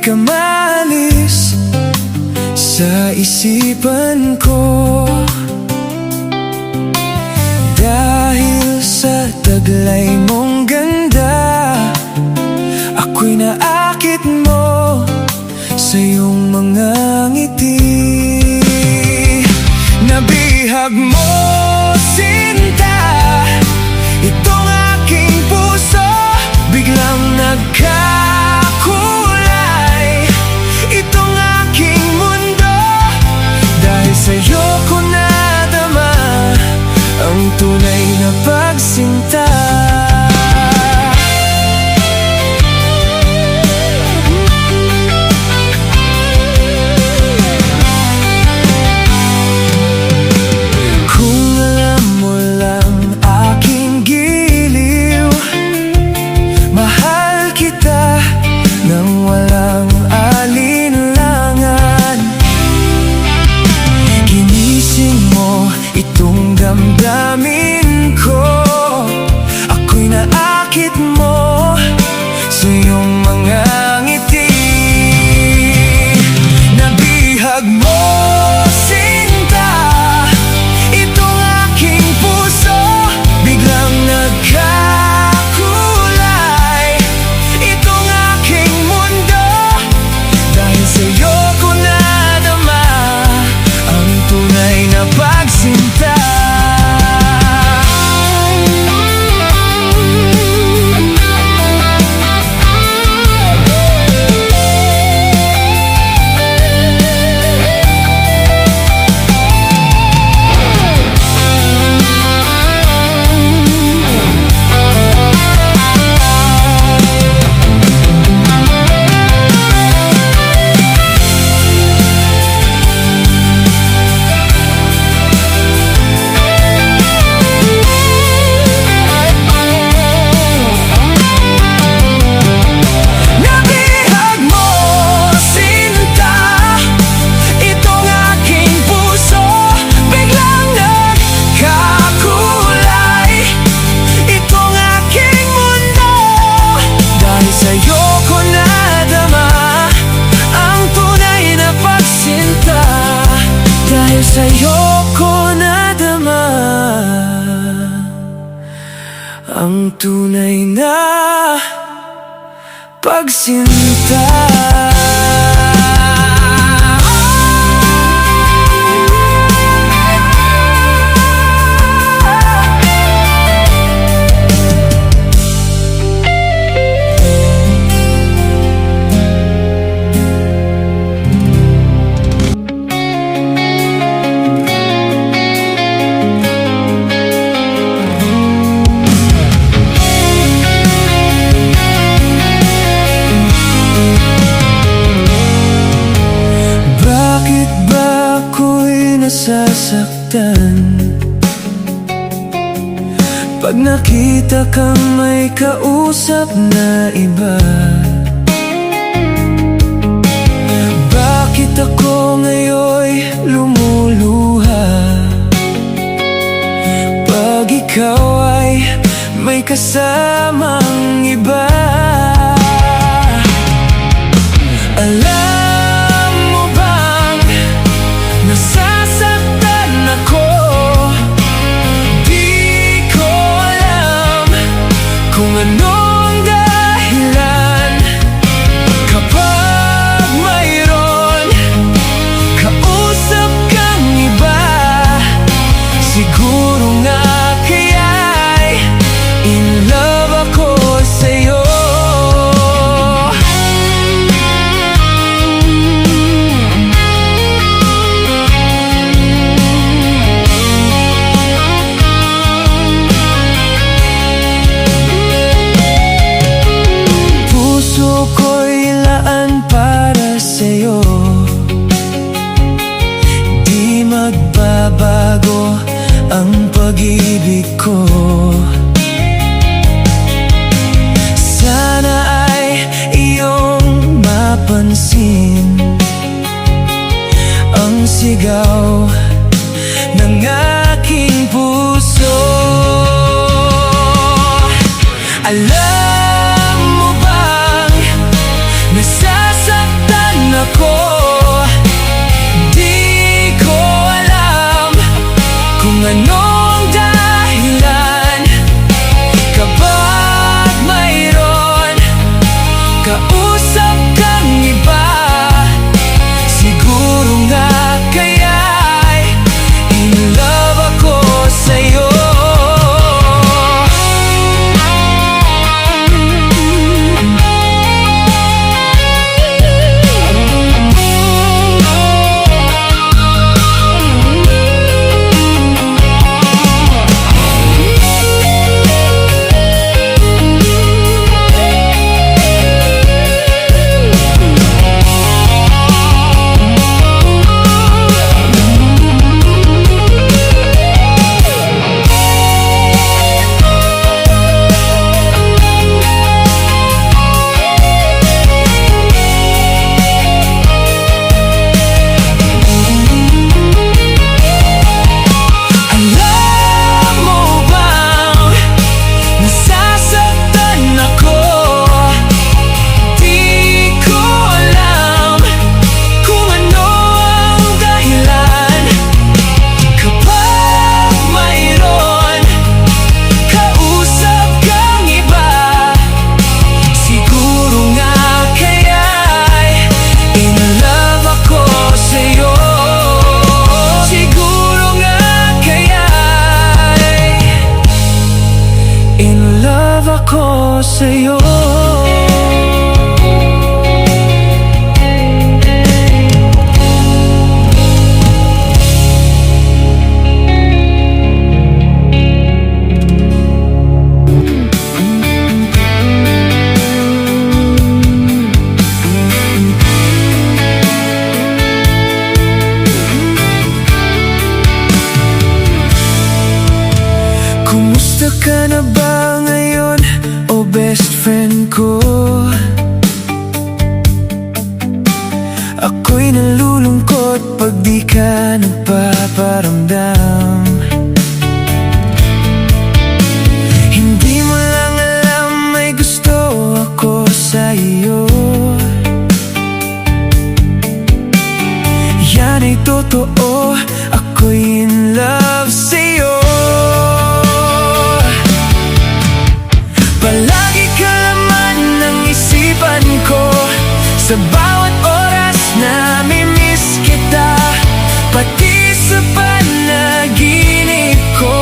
ka maalis sa isipan ko, dahil sa taglay mong ganda, ako'y naakit mo sa iyong mga ngiti. Nabihag mo, sinta, itong aking puso, biglang nagkakulay. Itong aking mundo, dahil sa'yo ko nadama ang tunay na pagsinta. Damdamin ko, ako'y naakit mo sa iyong mga ngiti. Nabihag mo, sinta, itong aking puso, biglang nagkakulay. Itong aking mundo, dahil sa'yo ko nadama ang tunay na pagsinta. Sa'yo ko nadama ang tunay na pagsinta. Nasasaktan pag nakita kang may kausap na iba. Bakit ako ngayo'y lumuluha pag ikaw ay may kasamang iba? Alam mo bang nasasaktan ako? Di ko alam kung anong dahilan. Kapag mayroon kausap kang iba, siguro nga kaya'y in love ako sa'yo. Magbabago ang pag-ibig ko. Sana ay iyong mapansin ang sigaw ng aking puso. Alam mo bang nasasaktan ka na ba ngayon, o best friend ko? Ako'y nalulungkot pag di ka nagpaparamdam. Hindi mo lang alam, may gusto ako sa iyo. Yan ay totoo, ako'y in love sa'yo. Palagi ka laman ng isipan ko, sa bawat oras nami-miss kita. Pati sa panaginip ko,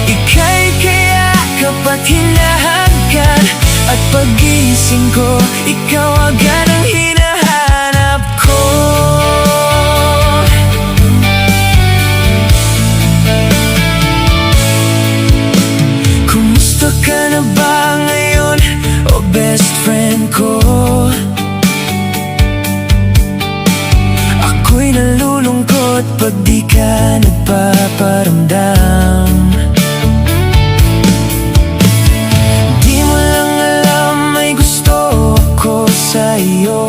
ika'y kayakap at hinahanggan. At pag-gising ko, ikaw agad ang hinahanap ko. Kumusta ka na ba ngayon, o best friend ko? Ako'y nalulungkot pag di ka nagpaparamdam. Di mo lang alam, may gusto ako sa iyo.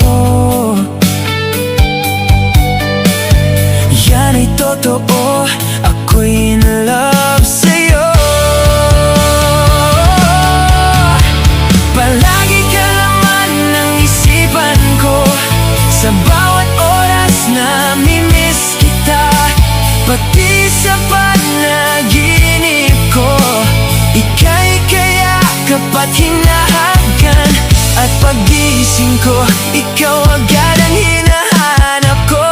Yan ay totoo, ako'y in love sa'yo. Palagi ka laman ng isipan ko, sa bawat oras nami-miss kita. Pati sa panaginip ko, ika'y kayakap at hinahanggan. At pag-gising ko, ikaw agad ang hinahanap ko.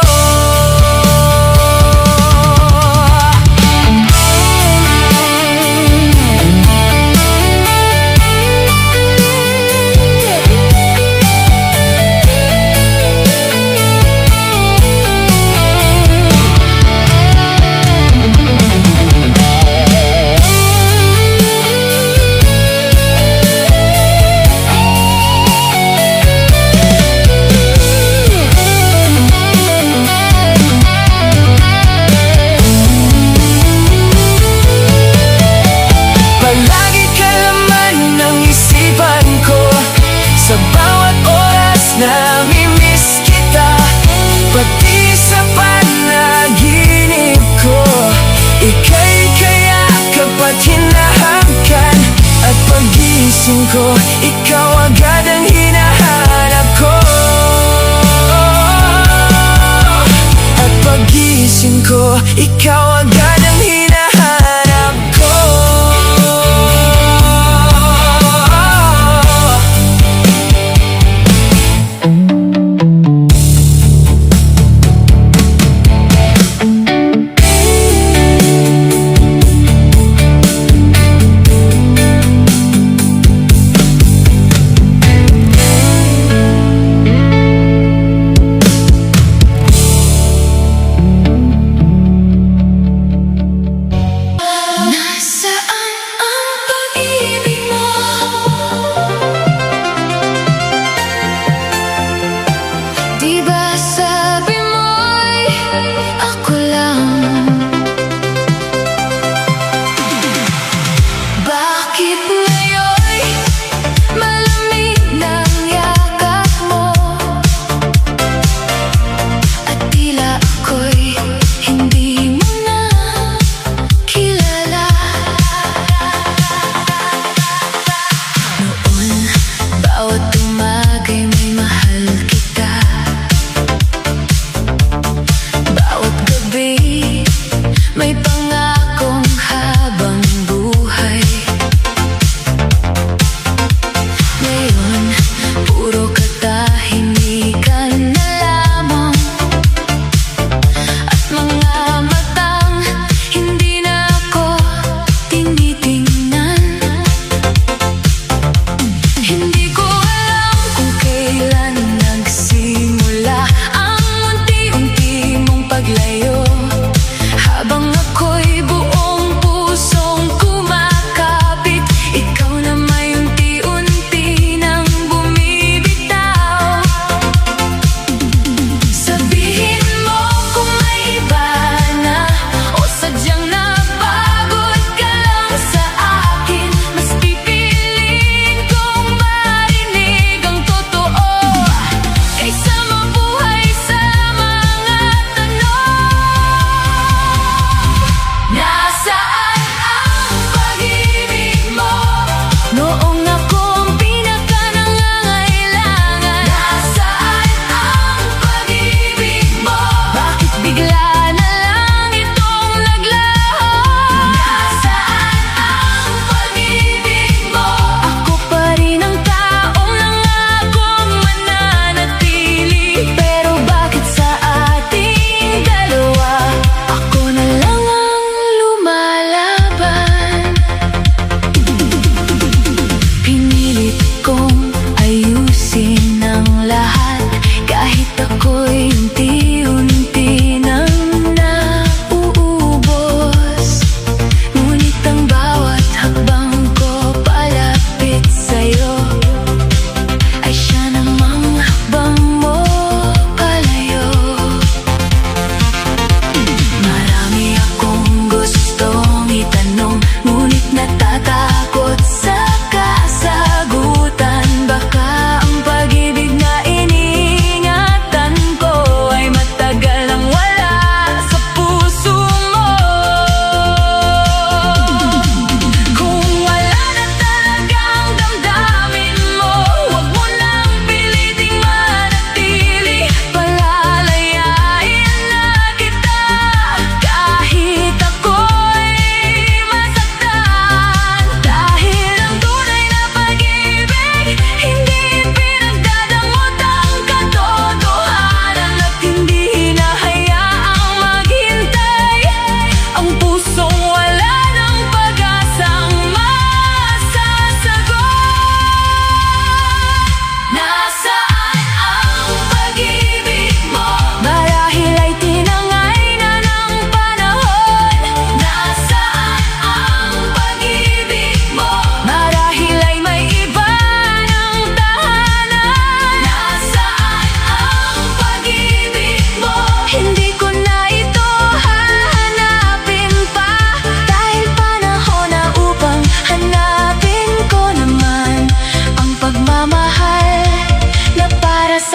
Palagi ka laman ng isipan ko, sa bawat oras nami-miss kita. Pati sa panaginip ko, ika'y kayakap at hinahanggan. At pag-gising ko, ikaw agad ang hinahanap ko. At pag-gising ko, ikaw agad ang hinahanap ko.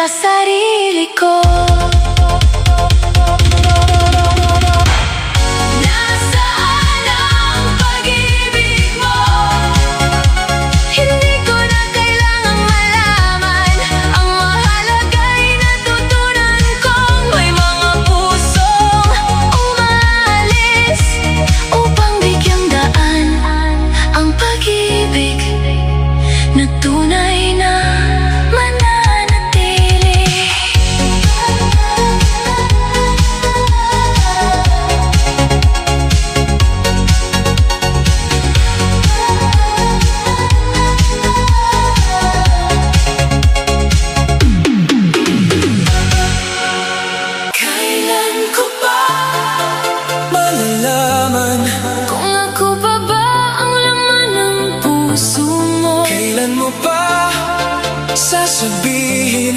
sa sarili ko. Nasaan ang pag-ibig mo? Hindi ko na kailangang malaman. Ang mahalaga'y natutunan kong may mga pusong umalis upang bigyang daan ang pag-ibig na tunay na mananatili. Kailan ko ba malalaman kung ako pa ba ang laman ng puso mo? Kailan mo pa sasabihin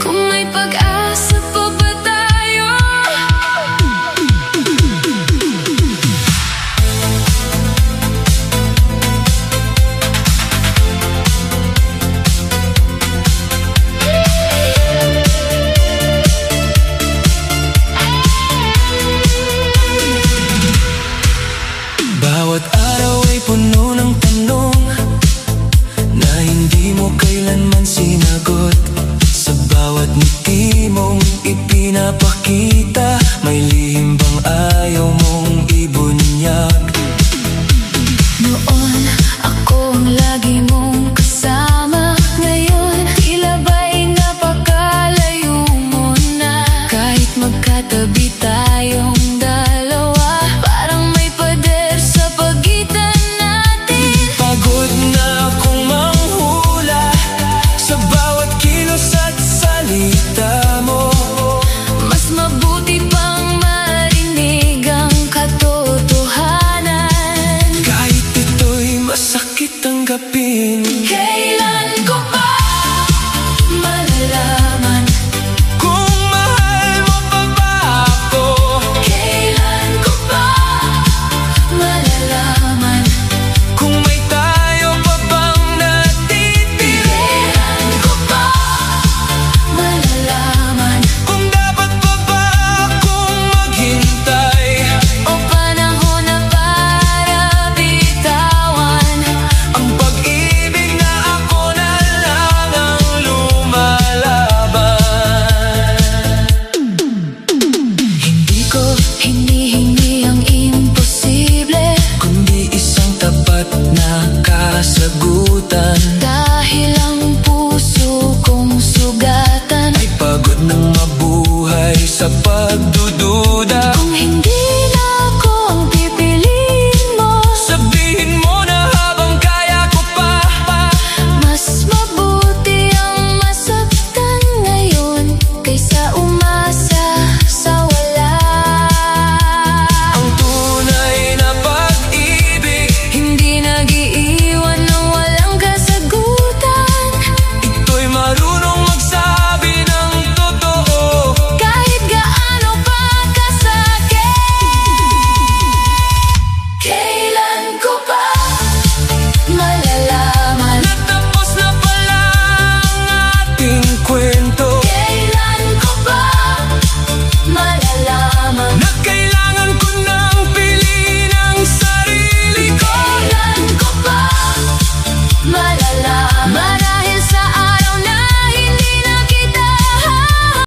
kung may pag-asa pa ba tayo? Bawat araw ay puno ng tanong na hindi mo kailanman sinagot. Sa bawat ngiti mong ipinapakita, may lihim ba